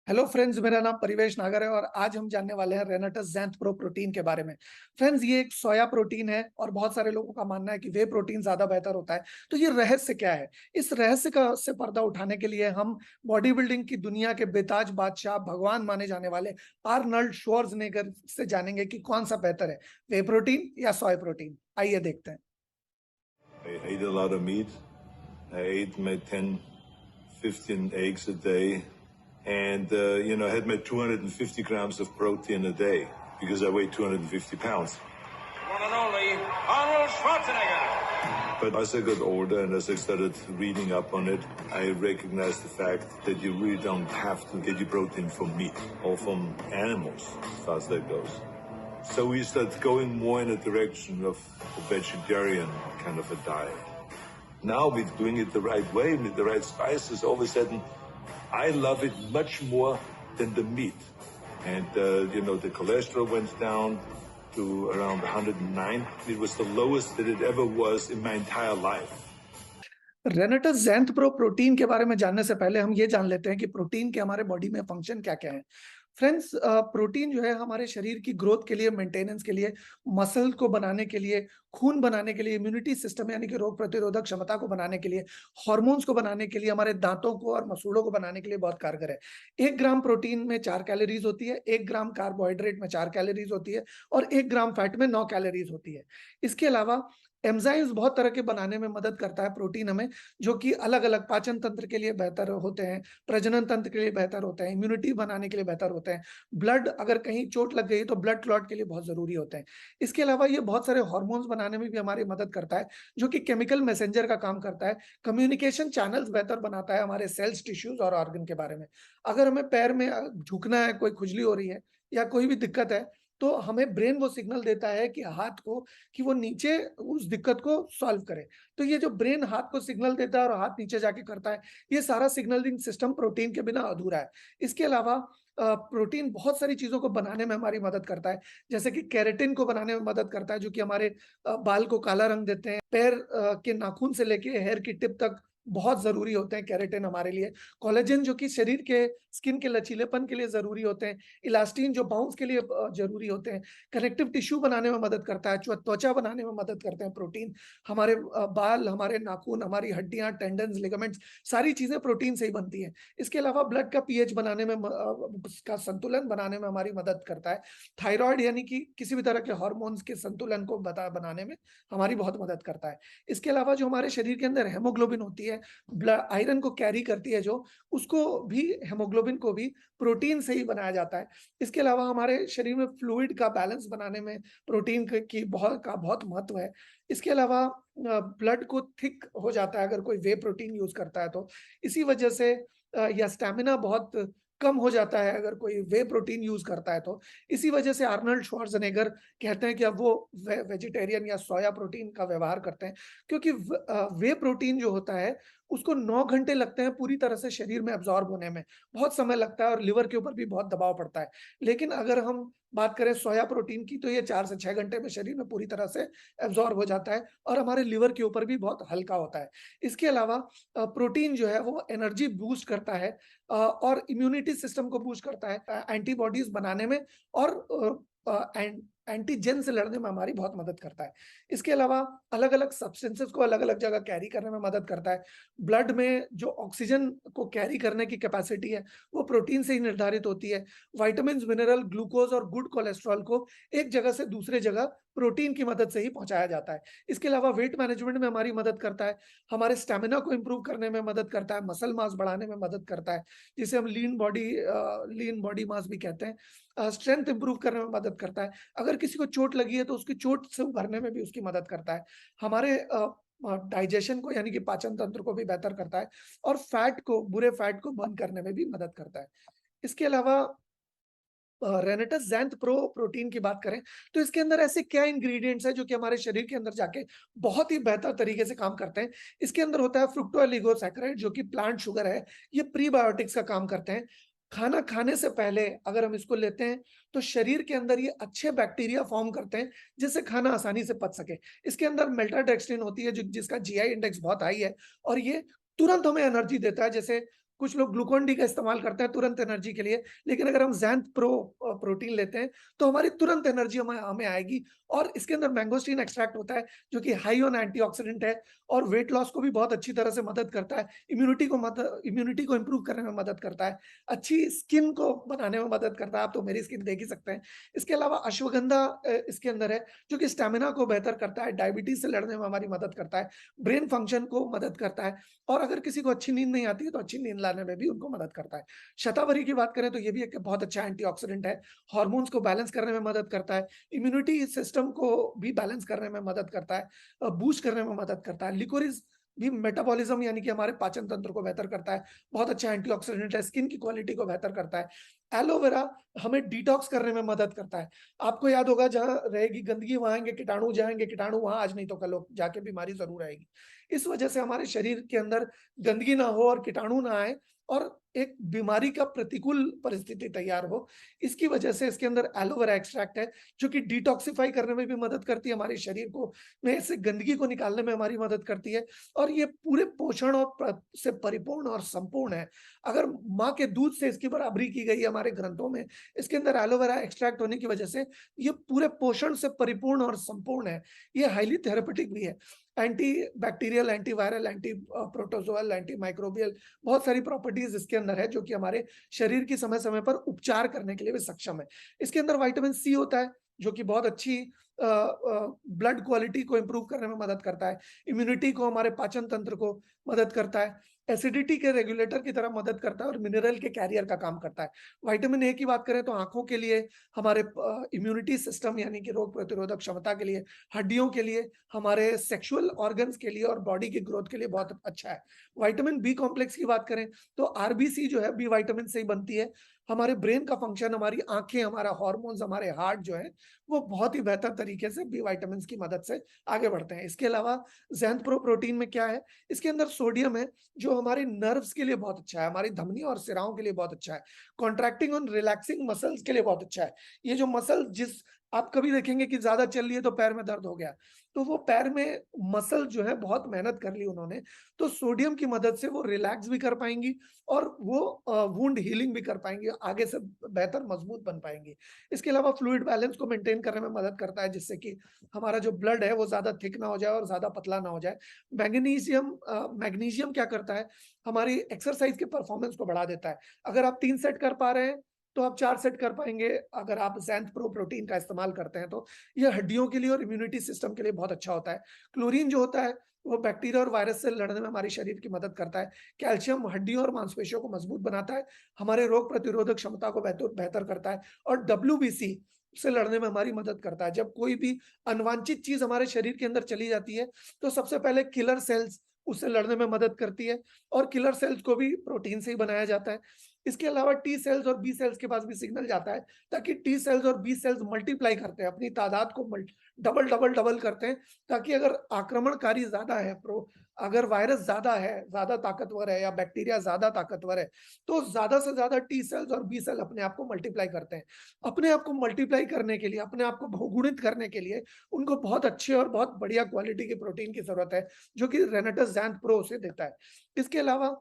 Hello friends, मेरा नाम परिवेश नागर है और आज हम जानने वाले हैं रेनेटस ज़ैंथ प्रो प्रोटीन के बारे में। फ्रेंड्स, ये एक सोया प्रोटीन है और बहुत सारे लोगों का मानना है कि वे प्रोटीन ज़्यादा बेहतर होता है। तो ये रहस्य क्या है? इस रहस्य का से पर्दा उठाने के लिए हम बॉडी बिल्डिंग की दुनिया के बेताज बादशाह, भगवान माने जाने वाले आर्नल्ड श्वार्ज़नेगर से जानेंगे कि कौन-सा बेहतर है, वे प्रोटीन या सोय प्रोटीन? आइए देखते हैं। I ate a lot of meat. I ate my 10, 15 eggs a day. And, I had my 250 grams of protein a day because I weigh 250 pounds. One and only Arnold Schwarzenegger. But as I got older and as I started reading up on it, I recognized the fact that you really don't have to get your protein from meat or from animals, as far as that goes. So we started going more in a direction of a vegetarian kind of a diet. Now we're doing it the right way with the right spices. All of a sudden, I love it much more than the meat. And, the cholesterol went down to around 109. It was the lowest that it ever was in my entire life. Renatus Xanth pro protein के बारे में जानने से पहले हम ये जान लेते हैं कि प्रोटीन के हमारे बॉडी में फंक्शन क्या-क्या है। फ्रेंड्स, प्रोटीन जो है हमारे शरीर की ग्रोथ के लिए, मेंटेनेंस के लिए, मसल को बनाने के लिए, खून बनाने के लिए, इम्यूनिटी सिस्टम यानी कि रोग प्रतिरोधक क्षमता को बनाने के लिए, हार्मोन्स को बनाने के लिए, हमारे दांतों को और मसूड़ों को बनाने के लिए बहुत कारगर है। 1 ग्राम प्रोटीन में 4 कैलोरीज़ होती है, 1 ग्राम कार्बोहाइड्रेट में 4 कैलोरीज़ होती है और 1 ग्राम फैट में 9 कैलोरीज़ होती है। इसके अलावा एंजाइम्स बहुत तरह के बनाने में मदद करता है प्रोटीन हमें, जो कि अलग-अलग पाचन तंत्र के लिए बेहतर होते हैं, प्रजनन तंत्र के लिए बेहतर होते हैं, इम्यूनिटी बनाने के लिए बेहतर होते हैं। ब्लड अगर कहीं चोट लग गई तो ब्लड क्लॉट के लिए बहुत ज़रूरी होते हैं। इसके अलावा ये बहुत सारे हार्मोन्स बनाने में भी हमारी मदद करता है, जो कि केमिकल मैसेंजर का काम करता है। कम्युनिकेशन चैनल्स बेहतर बनाता है हमारे सेल्स, टिश्यूज़ और ऑर्गन के बारे में। अगर हमें पैर में झुकना है, कोई खुजली हो रही है या कोई भी दिक्कत है, तो हमें ब्रेन वो सिग्नल देता है कि हाथ को कि वो नीचे उस दिक्कत को सॉल्व करे। तो ये जो ब्रेन हाथ को सिग्नल देता है और हाथ नीचे जाके करता है, ये सारा सिग्नलिंग सिस्टम प्रोटीन के बिना अधूरा है। इसके अलावा प्रोटीन बहुत सारी चीज़ों को बनाने में हमारी मदद करता है, जैसे कि केराटिन को बनाने में मदद करता है, जो कि हमारे बाल को काला रंग देते हैं। पैर के नाखून से लेके हेयर की टिप तक बहुत ज़रूरी होते हैं केराटिन हमारे लिए। कोलेजन जो कि शरीर के स्किन के लचीलेपन के लिए ज़रूरी होते हैं। इलास्टिन जो बाउंस के लिए ज़रूरी होते हैं। कनेक्टिव टिश्यू बनाने में मदद करता है, त्वचा बनाने में मदद करते हैं प्रोटीन। हमारे बाल, हमारे नाखून, हमारी हड्डियाँ, टेंडन्स, लिगामेंट्स सारी चीज़ें प्रोटीन से ही बनती हैं। इसके अलावा ब्लड का पीएच बनाने में उसका संतुलन बनाने में हमारी मदद करता है। थायरॉइड यानी कि किसी भी तरह के हार्मोन्स के संतुलन को बनाने में हमारी बहुत मदद करता है। इसके अलावा जो हमारे शरीर के अंदर हीमोग्लोबिन होती है, आयरन को कैरी करती है जो, उसको भी हीमोग्लोबिन को भी प्रोटीन से ही बनाया जाता है। इसके अलावा हमारे शरीर में फ्लूइड का बैलेंस बनाने में प्रोटीन की बहुत महत्व है। इसके अलावा ब्लड को थिक हो जाता है अगर कोई वे प्रोटीन यूज़ करता है तो। इसी वजह से या स्टैमिना बहुत कम हो जाता है अगर कोई वे प्रोटीन यूज़ करता है तो। इसी वजह से आर्नल्ड श्वार्ज़नेगर कहते हैं कि अब वो वेजिटेरियन या सोया प्रोटीन का व्यवहार करते हैं, क्योंकि वे प्रोटीन जो होता है उसको 9 घंटे लगते हैं पूरी तरह से शरीर में एब्ज़ॉर्ब होने में। बहुत समय लगता है और लिवर के ऊपर भी बहुत दबाव पड़ता है। लेकिन अगर हम बात करें सोया प्रोटीन की, तो ये 4 से 6 घंटे में शरीर में पूरी तरह से एब्ज़ॉर्ब हो जाता है और हमारे लिवर के ऊपर भी बहुत हल्का होता है। इसके अलावा प्रोटीन जो है वो एनर्जी बूस्ट करता है और इम्यूनिटी सिस्टम को बूस्ट करता है, एंटीबॉडीज़ बनाने में और एंटीजेन से लड़ने में हमारी बहुत मदद करता है। इसके अलावा अलग-अलग सब्सटेंसेस को अलग-अलग जगह कैरी करने में मदद करता है। ब्लड में जो ऑक्सीजन को कैरी करने की कैपेसिटी है, वो प्रोटीन से ही निर्धारित होती है। विटामिन्स, मिनरल, ग्लूकोज़ और गुड कोलेस्टेरॉल को एक जगह से दूसरे जगह प्रोटीन की मदद से ही पहुँचाया जाता है। इसके अलावा वेट मैनेजमेंट में हमारी मदद करता है, हमारे स्टैमिना को इम्प्रूव करने में मदद करता है, मसल मास बढ़ाने में मदद करता है, जिसे हम लीन बॉडी मास भी कहते हैं। स्ट्रेंथ इम्प्रूव करने में मदद करता है। अगर किसी को चोट लगी है तो उसकी चोट से उभरने में भी उसकी मदद करता है। हमारे डाइजेशन को यानी कि पाचन तंत्र को भी बेहतर करता है और बुरे फैट को बर्न करने में भी मदद करता है। इसके अलावा रेनेटस ज़ैंथ प्रो प्रोटीन की बात करें, तो इसके अंदर ऐसे क्या इंग्रीडिएंट्स हैं जो कि हमारे शरीर के अंदर जाके बहुत ही बेहतर तरीके से काम करते हैं। इसके अंदर होता है फ्रुक्टोओलिगोसैकेराइड, जो कि प्लांट शुगर है। ये प्रीबायोटिक्स का काम करते हैं। खाना खाने से पहले अगर हम इसको लेते हैं, तो शरीर के अंदर ये अच्छे बैक्टीरिया फ़ॉर्म करते हैं, जिससे खाना आसानी से पच सके। इसके अंदर मेल्टाडेक्स्ट्रिन होती है, जो जिसका जीआई इंडेक्स बहुत हाई है और ये तुरंत हमें एनर्जी देता है। जैसे कुछ लोग ग्लूकोन डी का इस्तेमाल करते हैं तुरंत एनर्जी के लिए, लेकिन अगर हम ज़ैंथ प्रो प्रोटीन लेते हैं, तो हमारी तुरंत एनर्जी हमें हमें आएगी। और इसके अंदर मैंगोस्टीन एक्सट्रैक्ट होता है, जो कि हाई ऑन एंटीऑक्सीडेंट है और वेट लॉस को भी बहुत अच्छी तरह से मदद करता है, इम्यूनिटी को इम्प्रूव करने में मदद करता है, अच्छी स्किन को बनाने में मदद करता है। आप तो मेरी स्किन देख ही सकते हैं। इसके अलावा अश्वगंधा इसके अंदर है, जो कि स्टैमिना को बेहतर करता है, डायबिटीज़ से लड़ने में हमारी मदद करता है, ब्रेन फंक्शन को मदद करता है, और अगर किसी को अच्छी नींद नहीं आती है, तो अच्छी नींद लाने में भी उनको मदद करता है। शतावरी की बात करें तो ये भी एक बहुत अच्छा एंटीऑक्सीडेंट है, हार्मोन्स को बैलेंस करने में मदद करता है, इम्यूनिटी सिस्टम को भी बैलेंस करने में मदद करता है, बूस्ट करने में मदद करता है। लिकोरिस भी मेटाबॉलिज्म यानी कि हमारे पाचन तंत्र को बेहतर करता है, बहुत अच्छा एंटीऑक्सीडेंट है, स्किन की क्वालिटी को बेहतर करता है। एलोवेरा हमें डिटॉक्स करने में मदद करता है। आपको याद होगा, जहाँ रहेगी गंदगी वहाँ आएँगे कीटाणु, जाएँगे कीटाणु वहाँ, आज नहीं तो कल जाके बीमारी ज़रूर आएगी। इस वजह से हमारे शरीर के अंदर गंदगी ना हो और कीटाणु ना आए और एक बीमारी का प्रतिकूल परिस्थिति तैयार हो, इसकी वजह से इसके अंदर एलोवेरा एक्सट्रैक्ट है, जो कि डिटॉक्सिफाई करने में भी मदद करती है, हमारे शरीर को में से गंदगी को निकालने में हमारी मदद करती है, और ये पूरे पोषण और से परिपूर्ण और संपूर्ण है। अगर माँ के दूध से इसकी बराबरी की गई है हमारे ग्रंथों में, इसके अंदर एलोवेरा एक्सट्रैक्ट होने की वजह से ये पूरे पोषण से परिपूर्ण और संपूर्ण है। ये हाईली थेरेपेटिक भी है। Anti bacterial, anti viral, anti protozoal, anti microbial, बहुत सारी प्रॉपर्टीज इसके अंदर है, जो कि हमारे शरीर की समय-समय पर उपचार करने के लिए भी सक्षम है। इसके अंदर विटामिन सी होता है, जो कि बहुत अच्छी ब्लड क्वालिटी को इम्प्रूव करने में मदद करता है, इम्यूनिटी को, हमारे पाचन तंत्र को मदद करता है, एसिडिटी के रेगुलेटर की तरह मदद करता है और मिनरल के कैरियर का काम करता है। विटामिन ए की बात करें तो आँखों के लिए, हमारे इम्यूनिटी सिस्टम यानी कि रोग प्रतिरोधक क्षमता के लिए, हड्डियों के लिए, हमारे सेक्सुअल ऑर्गन्स के लिए और बॉडी की ग्रोथ के लिए बहुत अच्छा है। विटामिन बी कॉम्प्लेक्स की बात करें तो आरबीसी जो है बी विटामिन से ही बनती है। हमारे ब्रेन का फंक्शन, हमारी आँखें, हमारा हार्मोन्स, हमारे हार्ट जो है, वो बहुत ही बेहतर तरीके से बी विटामिन्स की मदद से आगे बढ़ते हैं। इसके अलावा ज़ैंथ प्रो प्रोटीन में क्या है, इसके अंदर सोडियम है, जो हमारे नर्व्स के लिए बहुत अच्छा है, हमारी धमनी और सिराओं के लिए बहुत अच्छा है, कॉन्ट्रैक्टिंग और रिलैक्सिंग मसल्स के लिए बहुत अच्छा है। ये जो मसल, जिस आप कभी देखेंगे कि ज़्यादा चल रही है तो पैर में दर्द हो गया, तो वो पैर में मसल जो है बहुत मेहनत कर ली उन्होंने, तो सोडियम की मदद से वो रिलैक्स भी कर पाएँगी और वो वुंड हीलिंग भी कर पाएँगी, आगे से बेहतर मजबूत बन पाएँगी। इसके अलावा फ्लूइड बैलेंस को मेंटेन करने में मदद करता है, जिससे कि हमारा जो ब्लड है वो ज़्यादा थिक ना हो जाए और ज़्यादा पतला ना हो जाए। मैग्नीशियम क्या करता है, हमारी एक्सरसाइज के परफॉर्मेंस को बढ़ा देता है। अगर आप 3 सेट कर पा रहे हैं, तो आप 4 सेट कर पाएँगे, अगर आप ज़ैंथ प्रो प्रोटीन का इस्तेमाल करते हैं तो। ये हड्डियों के लिए और इम्यूनिटी सिस्टम के लिए बहुत अच्छा होता है। क्लोरीन जो होता है, वो बैक्टीरिया और वायरस से लड़ने में हमारे शरीर की मदद करता है। कैल्शियम हड्डियों और मांसपेशियों को मजबूत बनाता है, हमारे रोग प्रतिरोधक क्षमता को बेहतर करता है, और डब्ल्यूबीसी से लड़ने में हमारी मदद करता है। जब कोई भी अनवांछित चीज़ हमारे शरीर के अंदर चली जाती है, तो सबसे पहले किलर सेल्स उससे लड़ने में मदद करती है, और किलर सेल्स को भी प्रोटीन से ही बनाया जाता है। इसके अलावा टी सेल्स और बी सेल्स के पास भी सिग्नल जाता है, ताकि टी सेल्स और बी सेल्स मल्टीप्लाई करते हैं, अपनी तादाद को डबल करते हैं, ताकि अगर आक्रमणकारी ज़्यादा है, अगर वायरस ज़्यादा है, ज़्यादा ताकतवर है, या बैक्टीरिया ज़्यादा ताकतवर है, तो ज़्यादा से ज़्यादा टी सेल्स और बी सेल अपने आप को मल्टीप्लाई करते हैं। अपने आप को मल्टीप्लाई करने के लिए, अपने आप को बहुगुणित करने के लिए उनको बहुत अच्छे और बहुत बढ़िया क्वालिटी की प्रोटीन की ज़रूरत है, जो कि रेनेटस ज़ैंथ प्रो उसे देता है। इसके अलावा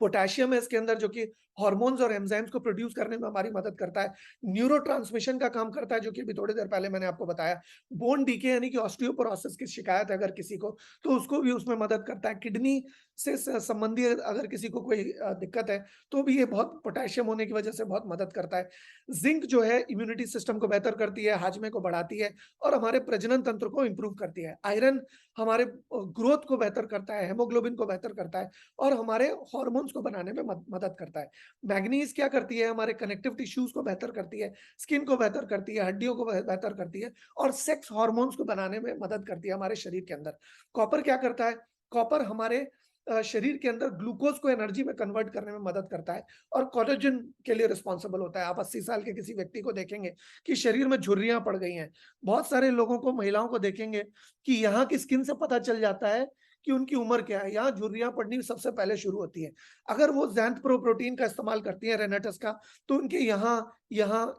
पोटेशियम है इसके अंदर, जो कि हार्मोन्स और एंजाइम्स को प्रोड्यूस करने में हमारी मदद करता है। न्यूरोट्रांसमिशन का काम करता है, जो कि अभी थोड़ी देर पहले मैंने आपको बताया। बोन डीके यानी कि ऑस्टियोपोरोसिस की शिकायत है अगर किसी को, तो उसको भी उसमें मदद करता है। किडनी से संबंधी अगर किसी को कोई दिक्कत है, तो भी ये बहुत पोटेशियम होने की वजह से बहुत मदद करता है। जिंक जो है इम्यूनिटी सिस्टम को बेहतर करती है, हाजमे को बढ़ाती है और हमारे प्रजनन तंत्र को इम्प्रूव करती है। आयरन हमारे ग्रोथ को बेहतर करता है, हेमोग्लोबिन को बेहतर करता है और हमारे हार्मोन्स को बनाने में मदद करता है। मैग्नीज क्या करती है, हमारे कनेक्टिव टिश्यूज को बेहतर करती है, स्किन को बेहतर करती है, हड्डियों को बेहतर करती है और सेक्स हार्मोन्स को बनाने में मदद करती है हमारे शरीर के अंदर। कॉपर क्या करता है, कॉपर हमारे शरीर के अंदर ग्लूकोज को एनर्जी में कन्वर्ट करने में मदद करता है और कोलेजन के लिए रिस्पॉन्सिबल होता है। आप 80 साल के किसी व्यक्ति को देखेंगे कि शरीर में झुर्रियां पड़ गई हैं। बहुत सारे लोगों को, महिलाओं को देखेंगे कि यहाँ की स्किन से पता चल जाता है कि उनकी उम्र क्या है। यहाँ झुर्रियाँ पड़नी सबसे पहले शुरू होती हैं। अगर वो ज़ैंथ प्रो प्रोटीन का इस्तेमाल करती हैं रेनेटस का, तो उनके यहाँ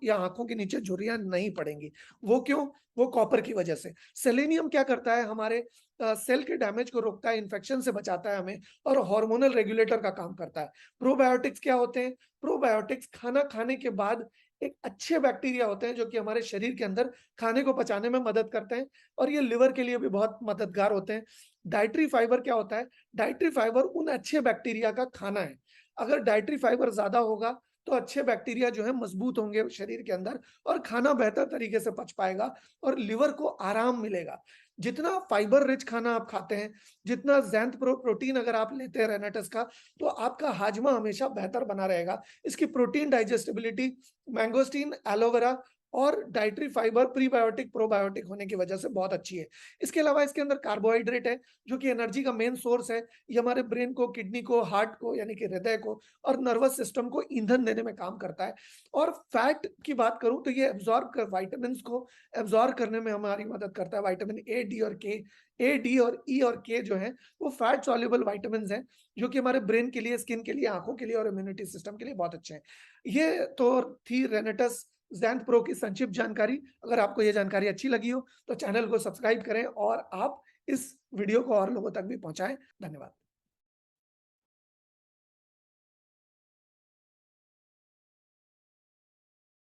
या आँखों के नीचे झुर्रियाँ नहीं पड़ेंगी। वो क्यों? वो कॉपर की वजह से। सेलेनियम क्या करता है, हमारे सेल के डैमेज को रोकता है, इन्फेक्शन से बचाता है हमें, और हार्मोनल रेगुलेटर का काम करता है। प्रोबायोटिक्स क्या होते हैं? प्रोबायोटिक्स खाना खाने के बाद एक अच्छे बैक्टीरिया होते हैं जो कि हमारे शरीर के अंदर खाने को पचाने में मदद करते हैं, और ये लिवर के लिए भी बहुत मददगार होते हैं। डाइटरी फाइबर क्या होता है? डाइटरी फाइबर उन अच्छे बैक्टीरिया का खाना है। अगर डाइटरी फाइबर ज़्यादा होगा, तो अच्छे बैक्टीरिया जो है मजबूत होंगे शरीर के अंदर, और खाना बेहतर तरीके से पच पाएगा और लिवर को आराम मिलेगा। जितना फाइबर रिच खाना आप खाते हैं, जितना ज़ैंथ प्रो प्रोटीन अगर आप लेते हैं रेनेटस का, तो आपका हाजमा हमेशा बेहतर बना रहेगा। इसकी प्रोटीन डाइजेस्टिबिलिटी मैंगोस्टीन, एलोवेरा और डाइटरी फाइबर प्रीबायोटिक, प्रोबायोटिक होने की वजह से बहुत अच्छी है। इसके अलावा इसके अंदर कार्बोहाइड्रेट है, जो कि एनर्जी का मेन सोर्स है। ये हमारे ब्रेन को, किडनी को, हार्ट को यानी कि हृदय को, और नर्वस सिस्टम को ईंधन देने में काम करता है। और फैट की बात करूँ तो ये एब्ज़ॉर्ब कर विटामिन्स को एब्ज़ॉर्ब करने में हमारी मदद करता है। विटामिन ए, डी और के, ए, डी और ई और के जो हैं, वो फैट सॉल्युबल विटामिन्स हैं, जो कि हमारे ब्रेन के लिए, स्किन के लिए, आँखों के लिए और इम्यूनिटी सिस्टम के लिए बहुत अच्छे हैं। ये तो थी रेनेटस ज़ैंथ प्रो की संक्षिप्त जानकारी। अगर आपको ये जानकारी अच्छी लगी हो, तो चैनल को सब्सक्राइब करें और आप इस वीडियो को और लोगों तक भी पहुँचाएँ। धन्यवाद।